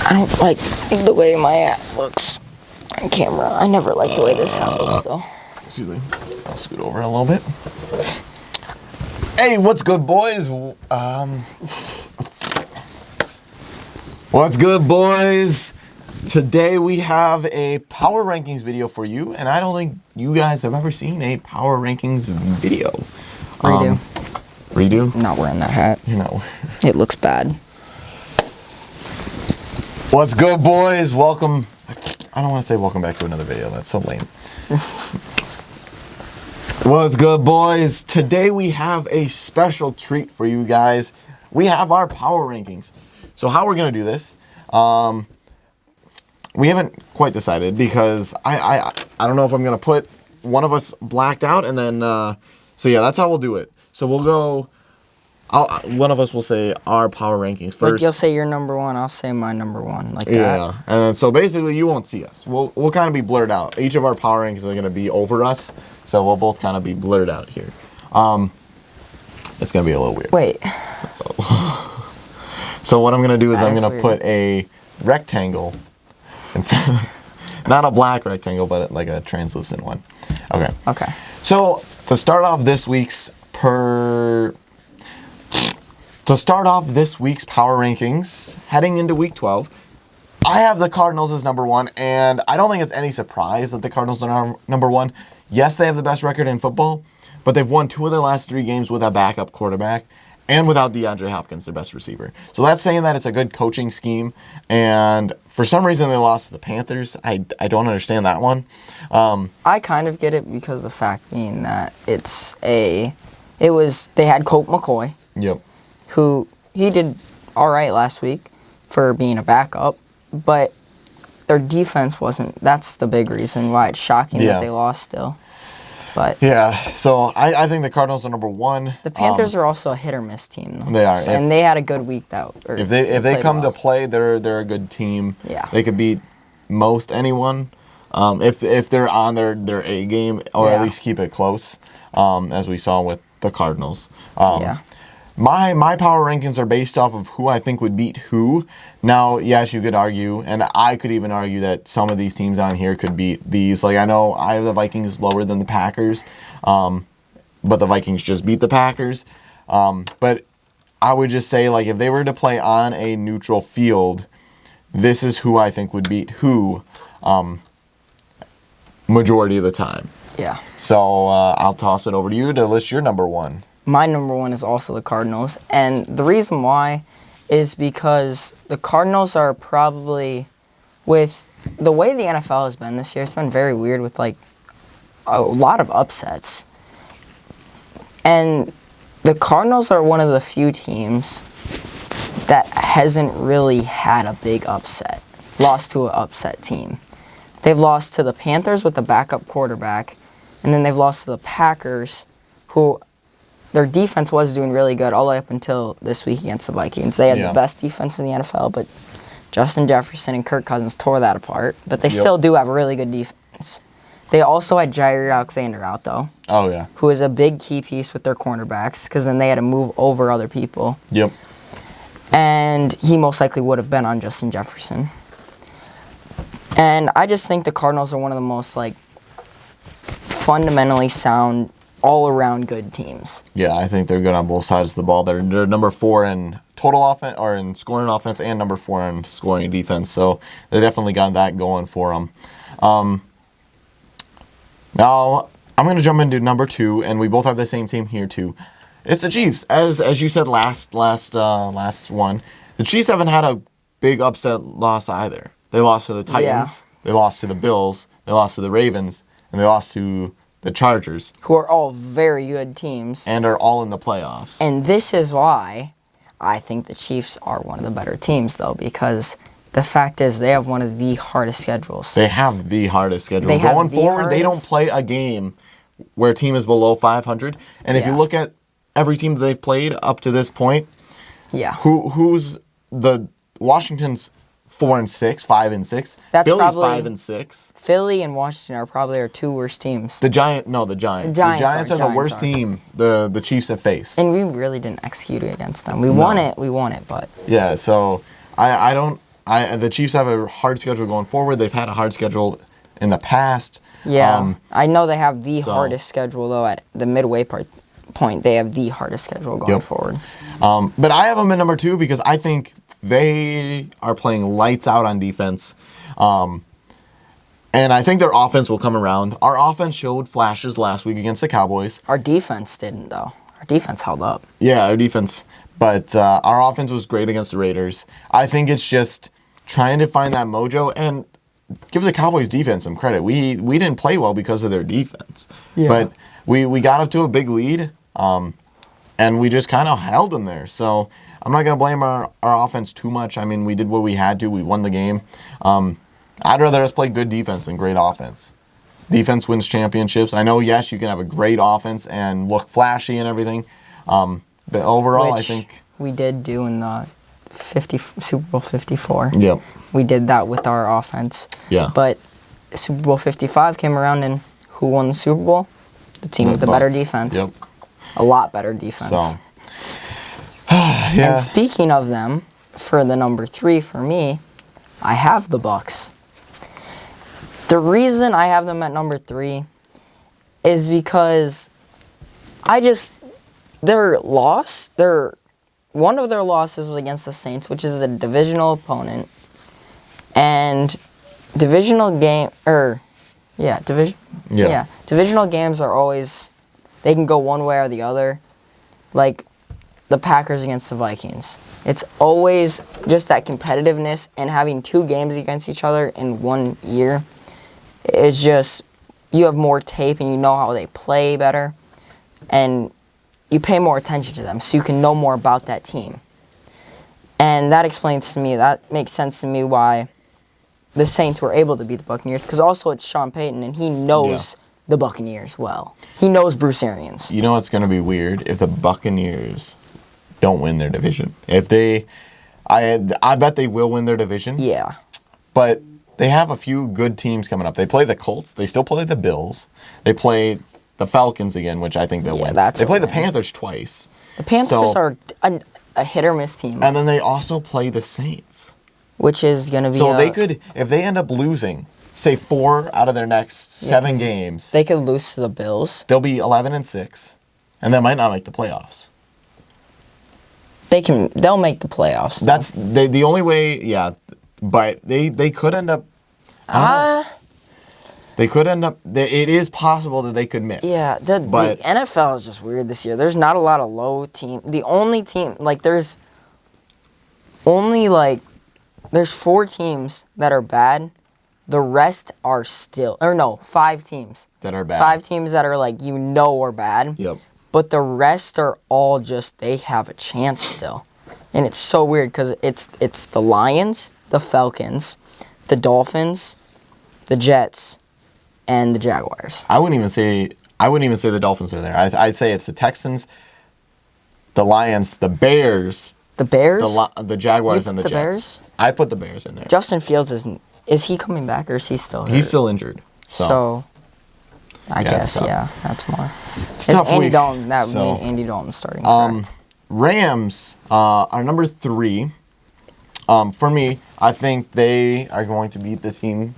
I don't like the way my hat looks on camera. I never like the way this hat looks, though. Excuse me. I'll scoot over a little bit. Hey, what's good, boys? What's good, boys? Today we have a power rankings video for you, and I don't think you guys have ever seen a power rankings video. Redo. Redo? I'm not wearing that hat. You know. It looks bad. What's good, boys? Welcome. I don't want to say welcome back to another video. That's so lame. What's good, boys? Today we have a special treat for you guys. We have our power rankings. So how we're going to do this, we haven't quite decided because I don't know if I'm going to put one of us blacked out and then, so yeah, that's how we'll do it. So we'll go, one of us will say our power rankings first. Like you'll say your number one, I'll say my number one, like that. Yeah, and then, so basically you won't see us. We'll kind of be blurred out. Each of our power rankings are going to be over us, so we'll both kind of be blurred out here. It's going to be a little weird. Wait. So what I'm going to do is I'm going to weird. put a rectangle, not a black rectangle, but like a translucent one. Okay. Okay. So to start off this week's power rankings, heading into week 12, I have the Cardinals as number one, and I don't think it's any surprise that the Cardinals are number one. Yes, they have the best record in football, but they've won 2 of their last 3 games with a backup quarterback and without DeAndre Hopkins, their best receiver. So that's saying that it's a good coaching scheme, and for some reason they lost to the Panthers. I don't understand that one. I kind of get it because the fact being that they had Colt McCoy. Yep. Who he did all right last week for being a backup, but their defense wasn't. That's the big reason why it's shocking that they lost still. But yeah, so I think the Cardinals are number one. The Panthers are also a hit or miss team, though. They are, and they had a good week though. If they come to play, they're a good team. Yeah, they could beat most anyone if they're on their A game, or at least keep it close, as we saw with the Cardinals. Yeah. My power rankings are based off of who I think would beat who. Now, yes, you could argue, and I could even argue that some of these teams on here could beat these. Like, I know I have the Vikings lower than the Packers, but the Vikings just beat the Packers. But I would just say, like, if they were to play on a neutral field, this is who I think would beat who majority of the time. Yeah. So I'll toss it over to you to list your number one. My number one is also the Cardinals, and the reason why is because the Cardinals are probably, with the way the NFL has been this year, it's been very weird with like a lot of upsets. And the Cardinals are one of the few teams that hasn't really had a big upset, lost to an upset team. They've lost to the Panthers with a backup quarterback, and then they've lost to the Packers, who their defense was doing really good all the way up until this week against the Vikings. They had the best defense in the NFL, but Justin Jefferson and Kirk Cousins tore that apart. But they still do have a really good defense. They also had Jair Alexander out, though. Oh, yeah. Who is a big key piece with their cornerbacks, because then they had to move over other people. Yep. And he most likely would have been on Justin Jefferson. And I just think the Cardinals are one of the most, like, fundamentally sound, all-around good teams. Yeah, I think they're good on both sides of the ball. They're number 4 in total offense, or in scoring offense, and number 4 in scoring defense. So they definitely got that going for them. Now I'm going to jump into number 2, and we both have the same team here too. It's the Chiefs, as you said last one. The Chiefs haven't had a big upset loss either. They lost to the Titans. They lost to the Bills. They lost to the Ravens, and they lost to the Chargers, who are all very good teams. And are all in the playoffs. And this is why I think the Chiefs are one of the better teams, though, because the fact is they have one of the hardest schedules. They have the hardest schedule. Going forward, they don't play a game where a team is below 500. And if you look at every team that they've played up to this point, who's the Washington's 4-6, 5-6. That's Philly's probably 5-6. Philly and Washington are probably our 2 worst teams. The Giants. The Giants are the worst team the Chiefs have faced. And we really didn't execute against them. We won it, but yeah. So I The Chiefs have a hard schedule going forward. They've had a hard schedule in the past. Yeah, I know they have the hardest schedule, though, at the midway point. They have the hardest schedule going forward. But I have them at number 2 because I think they are playing lights out on defense. And I think their offense will come around. Our offense showed flashes last week against the Cowboys. Our defense didn't, though. Our defense held up. Yeah, our defense. But our offense was great against the Raiders. I think it's just trying to find that mojo and give the Cowboys defense some credit. We didn't play well because of their defense. Yeah. But we got up to a big lead, and we just kind of held them there. So I'm not going to blame our offense too much. I mean, we did what we had to. We won the game. I'd rather us play good defense than great offense. Defense wins championships. I know, yes, you can have a great offense and look flashy and everything. But overall, I think we did do in the Super Bowl 54. Yep. We did that with our offense. Yeah. But Super Bowl 55 came around, and who won the Super Bowl? The team with the better defense. Yep. A lot better defense. So, yeah. And speaking of them, for the number 3 for me, I have the Bucks. The reason I have them at number 3 is because one of their losses was against the Saints, which is a divisional opponent. And divisional games are always, they can go one way or the other. Like the Packers against the Vikings. It's always just that competitiveness, and having 2 games against each other in 1 year is just, you have more tape and you know how they play better. And you pay more attention to them so you can know more about that team. And that makes sense to me why the Saints were able to beat the Buccaneers, because also it's Sean Payton, and he knows the Buccaneers well. He knows Bruce Arians. You know what's going to be weird? If the Buccaneers don't win their division. I bet they will win their division. Yeah. But they have a few good teams coming up. They play the Colts. They still play the Bills. They play the Falcons again, which I think they'll win. They play the Panthers twice. The Panthers are a hit or miss team. And then they also play the Saints, which is going to be. So they could, if they end up losing, say 4 out of their next 7 games, they could lose to the Bills. They'll be 11-6, and they might not make the playoffs. They'll make the playoffs. That's the only way. Yeah, but they could end up. They could end up. It is possible that they could miss. Yeah, the NFL is just weird this year. There's not a lot of low team. The only team, there's 4 teams that are bad. The rest are 5 teams that are bad. 5 teams that are are bad. Yep. But the rest are all they have a chance still, and it's so weird because it's the Lions, the Falcons, the Dolphins, the Jets, and the Jaguars. I wouldn't even say the Dolphins are there. I'd say it's the Texans, the Lions, the Bears. The Bears? The Jaguars and the Jets. Bears? I put the Bears in there. Justin Fields is he coming back or is he still hurt? He's still injured. So I guess, that's more. It's a tough Andy week. Dalton, Andy Dalton's starting. Rams are number 3. For me, I think they are going to beat the team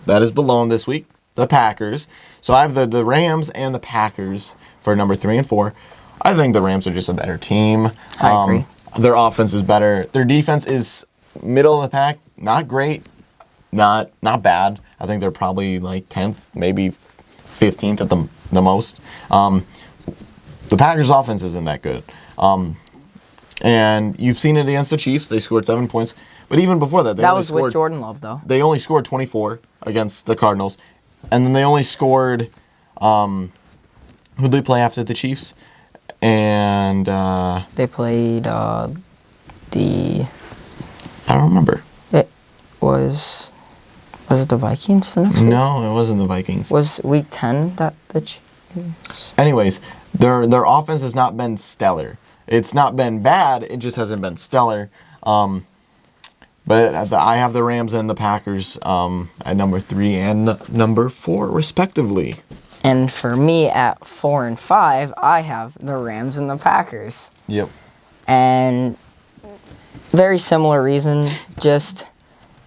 that is below them this week, the Packers. So I have the Rams and the Packers for number 3 and 4. I think the Rams are just a better team. I agree. Their offense is better. Their defense is middle of the pack. Not great. Not bad. I think they're probably 10th, maybe 15th at the most. The Packers' offense isn't that good. And you've seen it against the Chiefs. They scored 7 points. But even before that, that was with Jordan Love, though. They only scored 24 against the Cardinals. And then they only scored, who'd they play after the Chiefs? And they played I don't remember. It was it the Vikings the next week? No, it wasn't the Vikings. Was week 10 that the Chiefs? Anyways, their offense has not been stellar. It's not been bad. It just hasn't been stellar. But I have the Rams and the Packers at number 3 and number 4, respectively. And for me, at 4 and 5, I have the Rams and the Packers. Yep. And very similar reason, just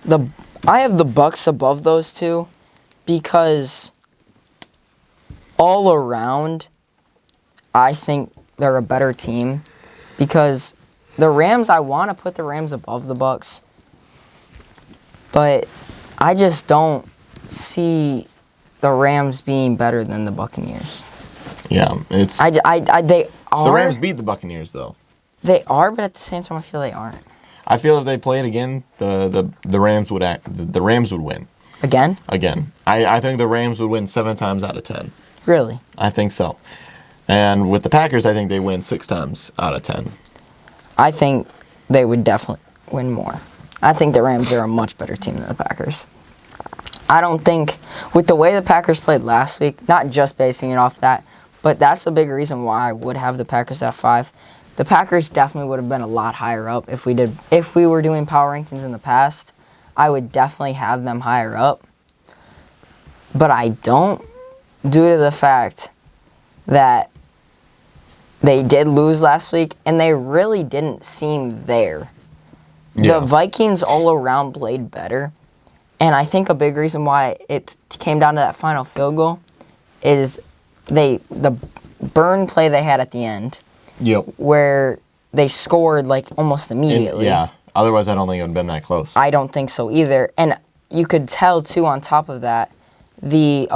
I have the Bucks above those two because all around I think they're a better team because the Rams, I want to put the Rams above the Bucks, but I just don't see the Rams being better than the Buccaneers. Yeah, it's they are. the Rams beat the Buccaneers though. They are, but at the same time, I feel they aren't. I feel if they played again, the Rams would the Rams would win. Again? Again. I think the Rams would win 7 times out of 10. Really? I think so. And with the Packers, I think they win 6 times out of 10. I think they would definitely win more. I think the Rams are a much better team than the Packers. I don't think, with the way the Packers played last week, not just basing it off that, but that's a big reason why I would have the Packers at 5. The Packers definitely would have been a lot higher up if we were doing power rankings in the past. I would definitely have them higher up. But I don't, due to the fact that they did lose last week and they really didn't seem there. Yeah. The Vikings all around played better. And I think a big reason why it came down to that final field goal is the burn play they had at the end. Yep. Where they scored like almost immediately. Yeah. Otherwise, I don't think it would have been that close. I don't think so either. And you could tell, too, on top of that, the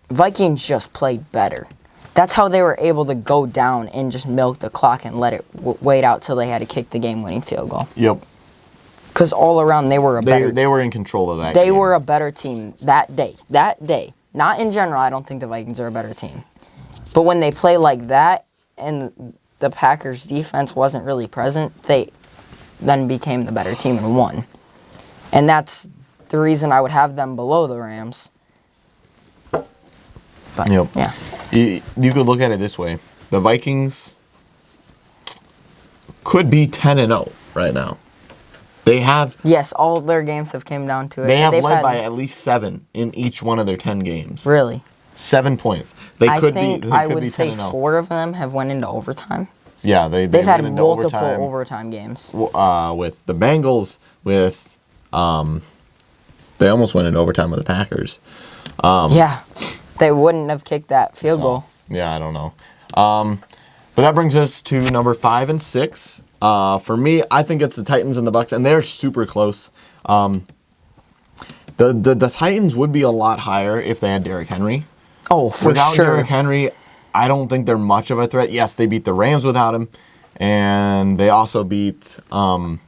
Vikings just played better. That's how they were able to go down and just milk the clock and let it wait out till they had to kick the game-winning field goal. Yep. Because all around, they were They were in control of that They game. were a better team that day. That day. Not in general, I don't think the Vikings are a better team. But when they play like that, and the Packers' defense wasn't really present, they then became the better team and won. And that's the reason I would have them below the Rams. But, Yep. yeah. You could look at it this way. The Vikings could be 10-0 right now. They have... Yes, all their games have came down to it. They have led by at least 7 in each one of their 10 games. Really? 7 points. They I could think be. I would be say 10-0. 4 of them have went into overtime. Yeah, they've They've had went into multiple overtime games. With the Bengals, they almost went into overtime with the Packers. Yeah, they wouldn't have kicked that field goal. Yeah, I don't know. But that brings us to number 5 and 6. For me, I think it's the Titans and the Bucks, and they're super close. The Titans would be a lot higher if they had Derrick Henry. Oh, for Without sure. Derrick Henry, I don't think they're much of a threat. Yes, they beat the Rams without him, and they also beat the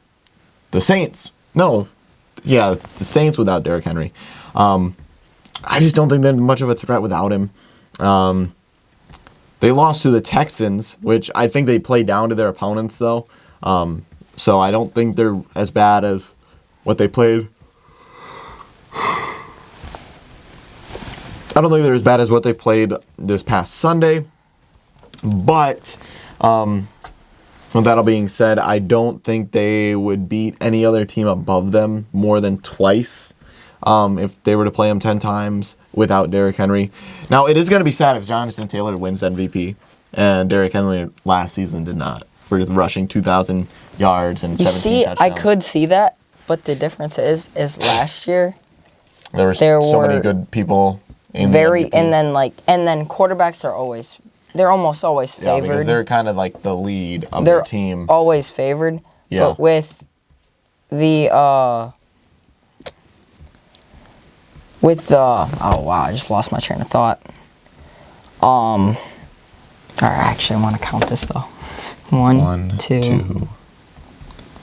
Saints. No, yeah, the Saints without Derrick Henry. I just don't think they're much of a threat without him. They lost to the Texans, which I think they play down to their opponents, though. So I don't think they're as bad as what they played. I don't think they're as bad as what they played this past Sunday. But with that all being said, I don't think they would beat any other team above them more than twice if they were to play them 10 times without Derrick Henry. Now, it is going to be sad if Jonathan Taylor wins MVP and Derrick Henry last season did not for rushing 2,000 yards and 17 touchdowns. I could see that, but the difference is last year there were so many good people in the MVP. and then quarterbacks are almost always favored. Yeah, because they're kind of like the lead of They're their team. always favored. Yeah. But with the oh wow, I just lost my train of thought. All right, actually, I want to count this though. 1, 2,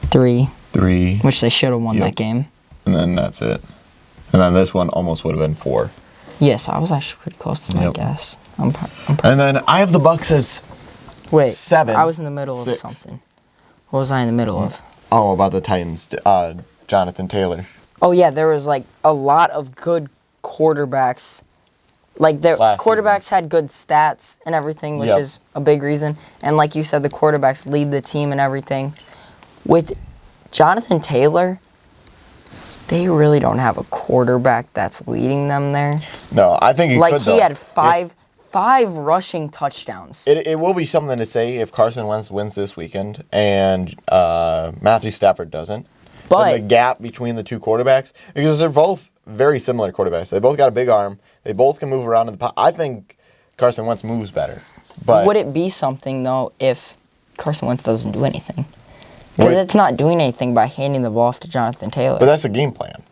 3. 3. Which they should have won that game. And then that's it. And then this one almost would have been 4. Yes, I was actually pretty close to my guess. And then I have the Bucks as 7. I was in the middle 6. of something. What was I in the middle of? Oh, about the Titans, Jonathan Taylor. Oh yeah, there was like a lot of good quarterbacks. Like their quarterbacks had good stats and everything, which is a big reason. And like you said, the quarterbacks lead the team and everything. With Jonathan Taylor, they really don't have a quarterback that's leading them there. No, I think he could, though. He had five rushing touchdowns. It will be something to say if Carson Wentz wins this weekend and Matthew Stafford doesn't. But the gap between the two quarterbacks, because they're both very similar quarterbacks. They both got a big arm. They both can move around in the pocket. I think Carson Wentz moves better. But would it be something, though, if Carson Wentz doesn't do anything? Because it's not doing anything by handing the ball off to Jonathan Taylor. But that's a game plan.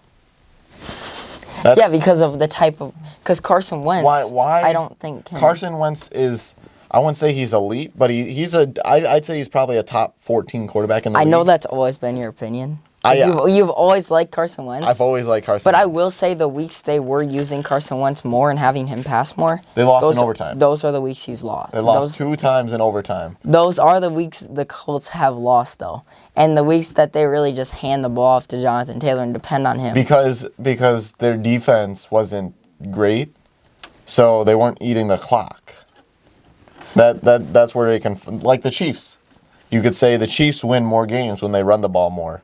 Yeah, because of the type of... Because Carson Wentz, why I don't think... Carson Wentz is... I wouldn't say he's elite, but I'd say he's probably a top 14 quarterback in the league. I know that's always been your opinion. Yeah. You've always liked Carson Wentz. I've always liked Carson But Wentz. I will say the weeks they were using Carson Wentz more and having him pass more... They lost in overtime. Those are the weeks he's lost. They lost 2 times in overtime. Those are the weeks the Colts have lost, though. And the weeks that they really just hand the ball off to Jonathan Taylor and depend on him. Because their defense wasn't great, so they weren't eating the clock. That's where they can... Like the Chiefs. You could say the Chiefs win more games when they run the ball more.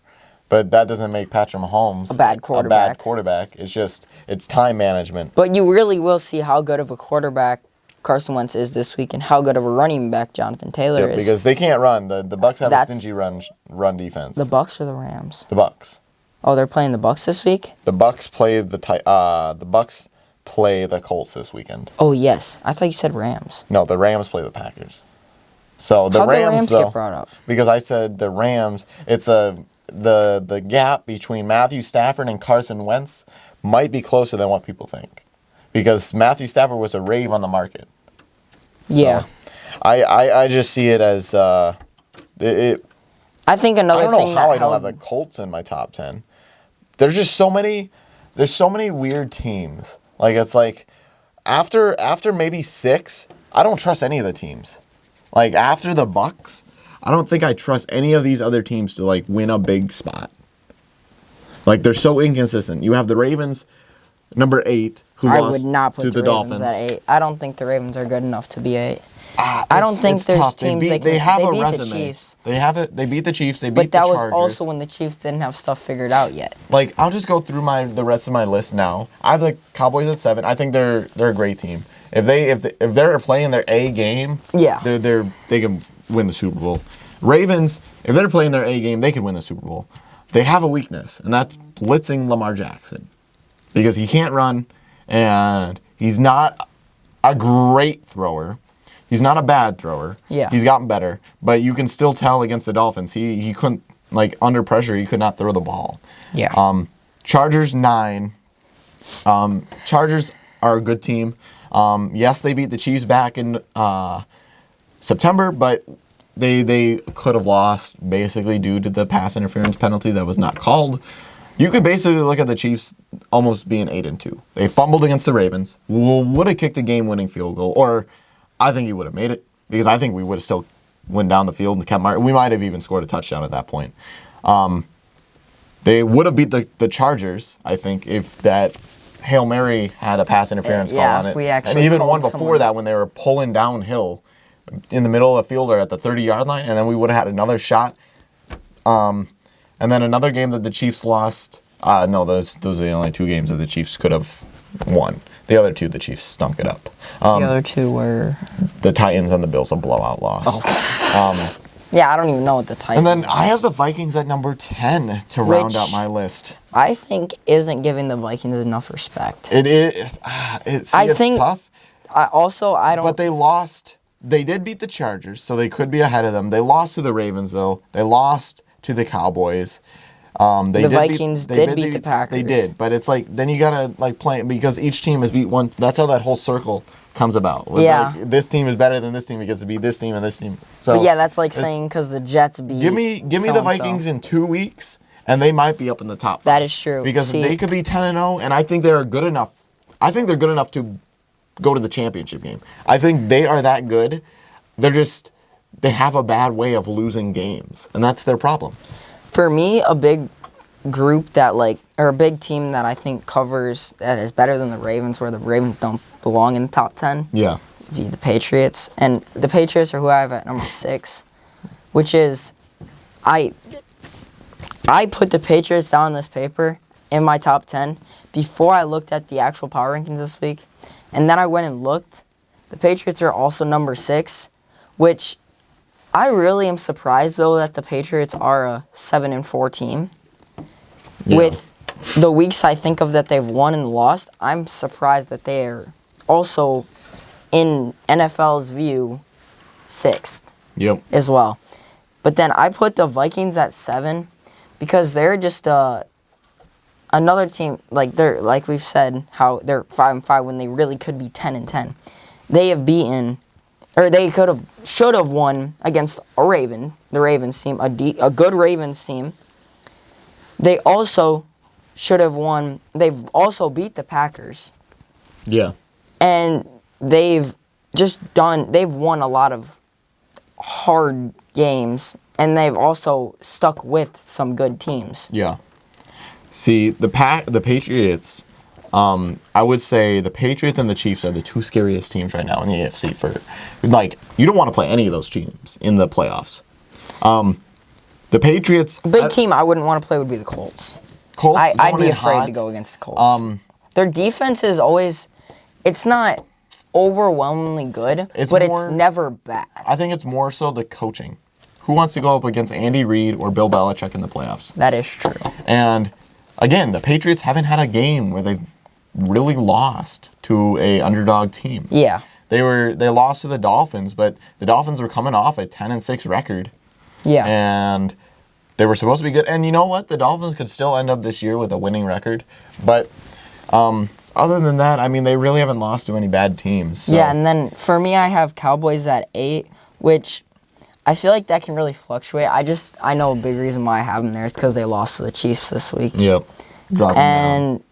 But that doesn't make Patrick Mahomes a bad quarterback. It's time management. But you really will see how good of a quarterback Carson Wentz is this week and how good of a running back Jonathan Taylor is. Because they can't run. The Bucs have a stingy run defense. The Bucs or the Rams? The Bucs. Oh, they're playing the Bucs this week? The Bucs play the Bucs play the Colts this weekend. Oh, yes. I thought you said Rams. No, the Rams play the Packers. So How'd the Rams get brought up? Because I said the Rams, it's the gap between Matthew Stafford and Carson Wentz might be closer than what people think. Because Matthew Stafford was a rave on the market. Yeah. So I just see it as I think another thing I don't know how I don't held... have the Colts in my top 10. There's just so many weird teams. Like it's like after maybe 6, I don't trust any of the teams. Like after the Bucs, I don't think I trust any of these other teams to like win a big spot. Like they're so inconsistent. You have the Ravens, number 8, who I lost would not put to the the Ravens Dolphins. at 8. I don't think the Ravens are good enough to be 8. I don't think there's tough. teams they beat resume. the Chiefs. They have it. They beat the Chiefs. They beat But that the was Chargers. also when the Chiefs didn't have stuff figured out yet. Like I'll just go through the rest of my list now. I have the Cowboys at 7. I think they're a great team. If they're playing their A game, Yeah. they can win the Super Bowl. Ravens, if they're playing their A game, they can win the Super Bowl. They have a weakness, and that's blitzing Lamar Jackson. Because he can't run, and he's not a great thrower. He's not a bad thrower. Yeah. He's gotten better. But you can still tell against the Dolphins, he couldn't, like, under pressure, he could not throw the ball. Yeah. Chargers 9. Chargers are a good team. Yes, they beat the Chiefs back in September, but they could have lost basically due to the pass interference penalty that was not called. You could basically look at the Chiefs almost being 8-2. They fumbled against the Ravens. Would have kicked a game-winning field goal, or I think he would have made it because I think we would have still went down the field and kept marking. We might have even scored a touchdown at that point. They would have beat the Chargers, I think, if that Hail Mary had a pass interference call on it. And even one before that when they were pulling downhill in the middle of the field or at the 30-yard line, and then we would have had another shot. And then another game that the Chiefs lost. No, those are the only 2 games that the Chiefs could have won. The other 2, the Chiefs stunk it up. The other 2 were... The Titans and the Bills, a blowout loss. Oh. Yeah, I don't even know what the Titans And then I have the Vikings at number 10 to round out my list. I think isn't giving the Vikings enough respect. It is. It's tough. I don't... But they lost. They did beat the Chargers, so they could be ahead of them. They lost to the Ravens, though. They lost to the Cowboys. The Vikings did beat the Packers. They did, but it's like then you gotta like play because each team has beat one. That's how that whole circle comes about. Yeah, like, this team is better than this team. It gets to beat this team and this team. So but yeah, that's like saying because the Jets beat. Give me the Vikings in 2 weeks, and they might be up in the top 5. That is true because they could be 10-0, and I think they're good enough. I think they're good enough to go to the championship game. I think they are that good. They have a bad way of losing games, and that's their problem. For me, a big group or a big team that I think covers that is better than the Ravens, where the Ravens don't belong in the top 10. Yeah. Would be the Patriots, and the Patriots are who I have at number 6, which is I put the Patriots down on this paper in my top 10 before I looked at the actual power rankings this week, and then I went and looked. The Patriots are also number 6, which I really am surprised, though, that the Patriots are a 7-4 team With the weeks I think of that they've won and lost, I'm surprised that they are also, in NFL's view, 6th as well. But then I put the Vikings at 7 because they're just another team, like we've said, how they're 5-5 when they really could be 10-10. They have beaten, or they should have won against the Ravens team, a good Ravens team. They also should have won. They've also beat the Packers. Yeah. And they've won a lot of hard games, and they've also stuck with some good teams. Yeah. See, the Patriots, I would say the Patriots and the Chiefs are the two scariest teams right now in the AFC. You don't want to play any of those teams in the playoffs. The Patriots... Big team I wouldn't want to play would be the Colts. I'd be afraid to go against the Colts. Their defense is always... It's not overwhelmingly good, it's never bad. I think it's more so the coaching. Who wants to go up against Andy Reid or Bill Belichick in the playoffs? That is true. And, again, the Patriots haven't had a game where they've really lost to a underdog team. Yeah. They lost to the Dolphins, but the Dolphins were coming off a 10-6 record. Yeah. And they were supposed to be good. And you know what? The Dolphins could still end up this year with a winning record. But other than that, I mean, they really haven't lost to any bad teams. So. Yeah, and then for me, I have Cowboys at 8, which I feel like that can really fluctuate. I know a big reason why I have them there is because they lost to the Chiefs this week. Yep. And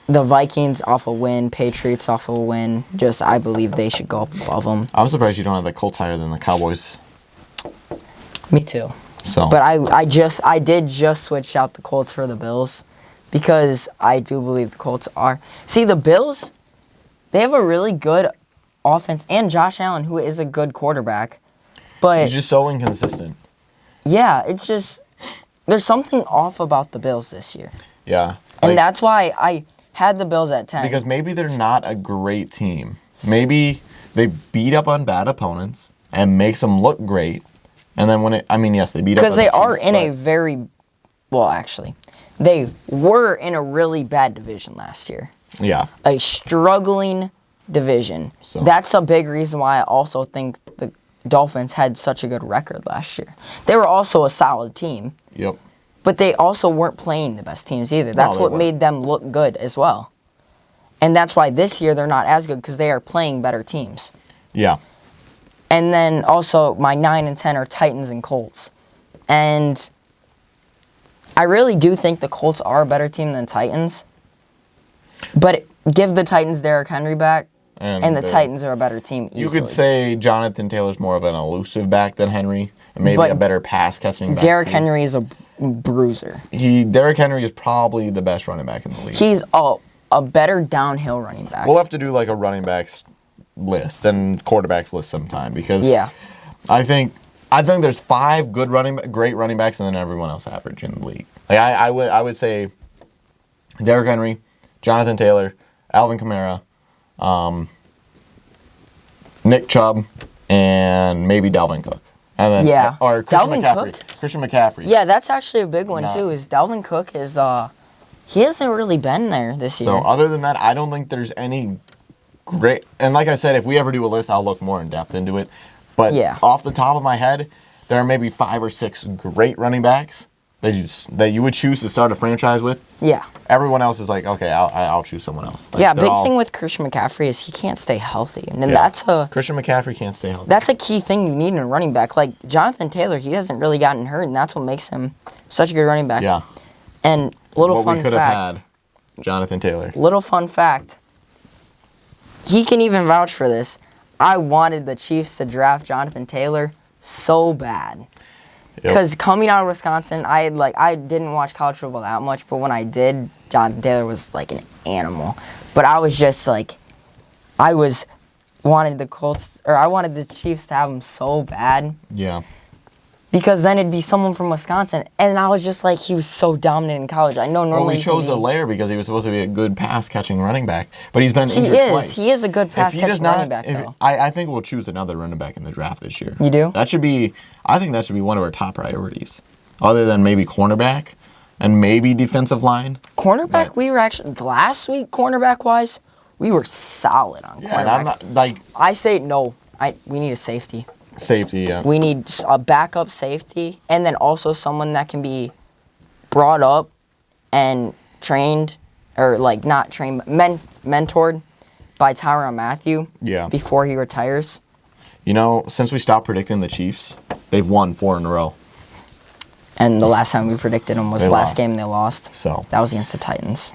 the Vikings off a win, Patriots off a win. I believe they should go up above them. I'm surprised you don't have the Colts higher than the Cowboys. Me too. So. But I did just switch out the Colts for the Bills because I do believe the Colts are. See, the Bills, they have a really good offense, and Josh Allen, who is a good quarterback. But he's just so inconsistent. Yeah, it's just there's something off about the Bills this year. Yeah. And that's why I had the Bills at 10. Because maybe they're not a great team. Maybe they beat up on bad opponents and makes them look great. And then yes, they beat up on the Chiefs. Because they are in a very, actually, they were in a really bad division last year. Yeah. A struggling division. So. That's a big reason why I also think the Dolphins had such a good record last year. They were also a solid team. Yep. But they also weren't playing the best teams either. That's what made them look good as well. And that's why this year they're not as good because they are playing better teams. Yeah. And then also my 9 and 10 are Titans and Colts. And I really do think the Colts are a better team than Titans. But give the Titans Derrick Henry back, and the Titans are a better team easily. You could say Jonathan Taylor's more of an elusive back than Henry, and maybe a better pass-catching back. Derrick Henry is a bruiser. Derrick Henry is probably the best running back in the league. He's a better downhill running back. We'll have to do like a running backs list and quarterbacks list sometime because I think there's 5 great running backs, and then everyone else average in the league. Like I would say Derrick Henry, Jonathan Taylor, Alvin Kamara, Nick Chubb, and maybe Dalvin Cook. And then or Christian McCaffrey. Christian McCaffrey. Yeah, that's actually a big one too. Is Dalvin Cook is he hasn't really been there this year. So other than that, I don't think there's any great. And like I said, if we ever do a list, I'll look more in depth into it. But off the top of my head, there are maybe 5 or 6 great running backs that you would choose to start a franchise with. Yeah. Everyone else is like, okay, I'll choose someone else. Like, big thing with Christian McCaffrey is he can't stay healthy, and that's Christian McCaffrey can't stay healthy. That's a key thing you need in a running back. Like Jonathan Taylor, he hasn't really gotten hurt, and that's what makes him such a good running back. Yeah. And little fun we could fact. have had Jonathan Taylor. Little fun fact. He can even vouch for this. I wanted the Chiefs to draft Jonathan Taylor so bad. Because coming out of Wisconsin, I didn't watch college football that much, but when I did, Jonathan Taylor was like an animal. But I was just like, I wanted the Chiefs to have him so bad. Yeah. Because then it'd be someone from Wisconsin, and I was just like, he was so dominant in college. I know normally. Well, we chose Allaire because he was supposed to be a good pass-catching running back, but he's been injured twice. He is a good pass-catching running back, though. I think we'll choose another running back in the draft this year. You do? I think that should be one of our top priorities, other than maybe cornerback. and maybe defensive line. Cornerback, we were actually last week. Cornerback wise, we were solid on Yeah, and I'm cornerbacks. not like I say no. We need a safety. safety. Yeah. We need a backup safety, and then also someone that can be brought up and trained, or like not trained, but mentored by Tyrann Mathieu. Yeah. Before he retires. You know, since we stopped predicting the Chiefs, they've won 4 in a row. And the last time we predicted them was They the last lost. game they lost. So That was against the Titans.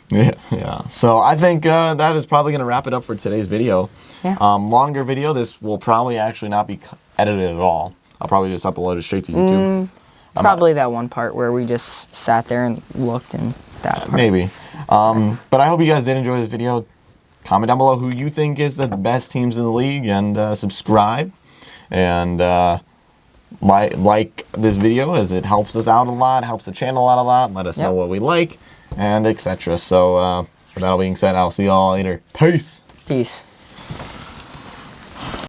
yeah. So I think that is probably going to wrap it up for today's video. Yeah. Longer video. This will probably actually not be edited at all. I'll probably just upload it straight to YouTube. Probably that one part where we just sat there and looked and that part. Maybe. But I hope you guys did enjoy this video. Comment down below who you think is the best teams in the league, and subscribe. And like this video, as it helps us out a lot, helps the channel out a lot. Let us know what we like, and etc. So with that all being said, I'll see y'all later. Peace. Peace.